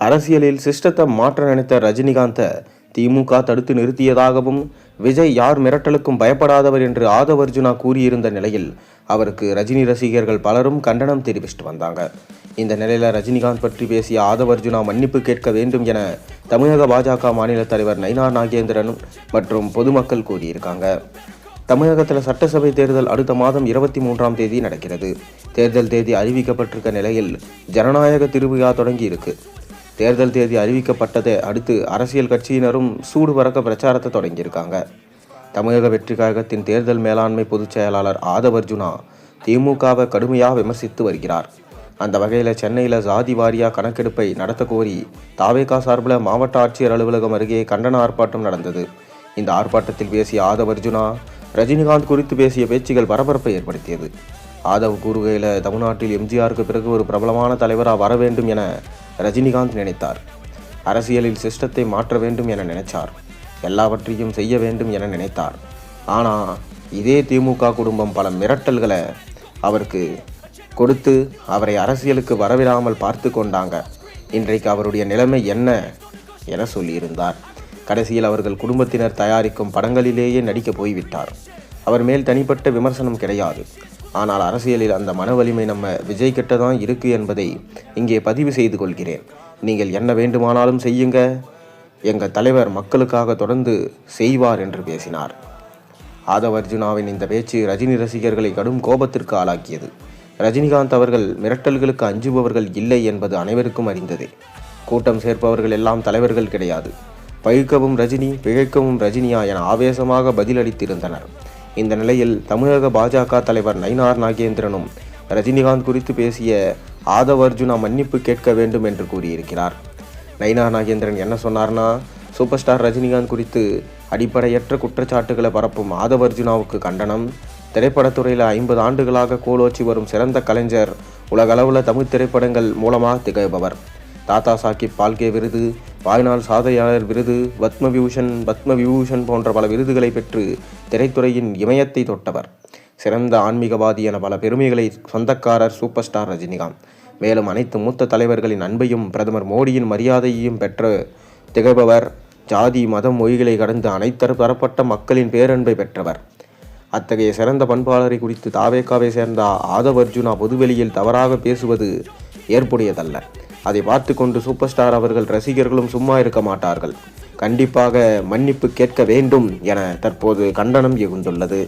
அரசியலில் சிஸ்டத்தை மாற்ற நினைத்த ரஜினிகாந்தை திமுக தடுத்து நிறுத்தியதாகவும், விஜய் யார் மிரட்டலுக்கும் பயப்படாதவர் என்று ஆதவ் அர்ஜுனா கூறியிருந்த நிலையில் அவருக்கு ரஜினி ரசிகர்கள் பலரும் கண்டனம் தெரிவித்து வந்தாங்க. இந்த நிலையில் ரஜினிகாந்த் பற்றி பேசிய ஆதவ் அர்ஜுனா மன்னிப்பு கேட்க வேண்டும் என தமிழக பாஜக மாநில தலைவர் நயினார் நாகேந்திரன் மற்றும் பொதுமக்கள் கூறியிருக்காங்க. தமிழகத்தில் சட்டசபை தேர்தல் அடுத்த மாதம் 23ஆம் தேதி நடக்கிறது. தேர்தல் தேதி அறிவிக்கப்பட்டிருக்க நிலையில் ஜனநாயக திருவிழா தொடங்கி இருக்கு. தேர்தல் தேதி அறிவிக்கப்பட்டதை அடுத்து அரசியல் கட்சியினரும் சூடு பறக்க பிரச்சாரத்தை தொடங்கியிருக்காங்க. தமிழக வெற்றி கழகத்தின் தேர்தல் மேலாண்மை பொதுச் செயலாளர் ஆதவ் அர்ஜுனா திமுகவை கடுமையாக விமர்சித்து வருகிறார். அந்த வகையில் சென்னையில் சாதி வாரியா கணக்கெடுப்பை நடத்த கோரி தாவேகா சார்பில் மாவட்ட ஆட்சியர் அலுவலகம் அருகே கண்டன ஆர்ப்பாட்டம் நடந்தது. இந்த ஆர்ப்பாட்டத்தில் பேசிய ஆதவ் அர்ஜுனா ரஜினிகாந்த் குறித்து பேசிய பேச்சுகள் பரபரப்பை ஏற்படுத்தியது. ஆதவ் கூறுகையில் தமிழ்நாட்டில் எம்ஜிஆருக்கு பிறகு ஒரு பிரபலமான தலைவராக வர வேண்டும் என ரஜினிகாந்த் நினைத்தார். அரசியலில் சிஸ்டத்தை மாற்ற வேண்டும் என நினைச்சார். எல்லாவற்றையும் செய்ய வேண்டும் என நினைத்தார். ஆனால் இதே திமுக குடும்பம் பல மிரட்டல்களை அவருக்கு கொடுத்து அவரை அரசியலுக்கு வரவிடாமல் பார்த்து கொண்டாங்க. இன்றைக்கு அவருடைய நிலைமை என்ன என சொல்லியிருந்தார். கடைசியில் அவர்கள் குடும்பத்தினர் தயாரிக்கும் படங்களிலேயே நடிக்க போய்விட்டார். அவர் மேல் தனிப்பட்ட விமர்சனம் கிடையாது. ஆனால் அரசியலில் அந்த மன வலிமை நம்ம விஜய் கிட்ட தான் இருக்கு என்பதை இங்கே பதிவு செய்து கொள்கிறேன். நீங்கள் என்ன வேண்டுமானாலும் செய்யுங்க, எங்கள் தலைவர் மக்களுக்காக தொடர்ந்து செய்வார் என்று பேசினார். ஆதவ் அர்ஜுனாவின் இந்த பேச்சு ரஜினி ரசிகர்களை கடும் கோபத்திற்கு ஆளாக்கியது. ரஜினிகாந்த் அவர்கள் மிரட்டல்களுக்கு அஞ்சுபவர்கள் இல்லை என்பது அனைவருக்கும் அறிந்ததே. கூட்டம் சேர்ப்பவர்கள் எல்லாம் தலைவர்கள் கிடையாது. பழிக்கவும் ரஜினி, பிழைக்கவும் ரஜினியா என ஆவேசமாக பதிலளித்திருந்தனர். இந்த நிலையில் தமிழக பாஜக தலைவர் நயினார் நாகேந்திரனும் ரஜினிகாந்த் குறித்து பேசிய ஆதவ் அர்ஜுனா மன்னிப்பு கேட்க வேண்டும் என்று கூறியிருக்கிறார். நயினார் நாகேந்திரன் என்ன சொன்னார்னா, சூப்பர் ஸ்டார் ரஜினிகாந்த் குறித்து அடிப்படையற்ற குற்றச்சாட்டுகளை பரப்பும் ஆதவ் அர்ஜுனாவுக்கு கண்டனம். திரைப்படத்துறையில் 50 ஆண்டுகளாக கோலோச்சி வரும் சிறந்த கலைஞர், உலகளவில் தமிழ் திரைப்படங்கள் மூலமாக திகழ்பவர். தாத்தா சாஹிப் பால்கே விருது, வாழ்நாள் சாதனையாளர் விருது, பத்ம விபூஷன் போன்ற பல விருதுகளை பெற்று திரைத்துறையின் இமயத்தை தொட்டவர். சிறந்த ஆன்மீகவாதி என பல பெருமைகளை சொந்தக்காரர் சூப்பர் ஸ்டார் ரஜினிகாந்த். மேலும் அனைத்து மூத்த தலைவர்களின் அன்பையும் பிரதமர் மோடியின் மரியாதையையும் பெற்று திகழ்பவர். ஜாதி மதம் மொழிகளை கடந்து அனைத்து தரப்பட்ட மக்களின் பேரன்பை பெற்றவர். அத்தகைய சிறந்த பண்பாளரை குறித்து தாவேகாவை சேர்ந்த ஆதவ் அர்ஜுனா பொதுவெளியில் தவறாக பேசுவது ஏற்புடையதல்ல. அதை பார்த்து கொண்டு சூப்பர் ஸ்டார் அவர்கள் ரசிகர்களும் சும்மா இருக்க மாட்டார்கள். கண்டிப்பாக மன்னிப்பு கேட்க வேண்டும் என தற்போது கண்டனம் எழுந்துள்ளது.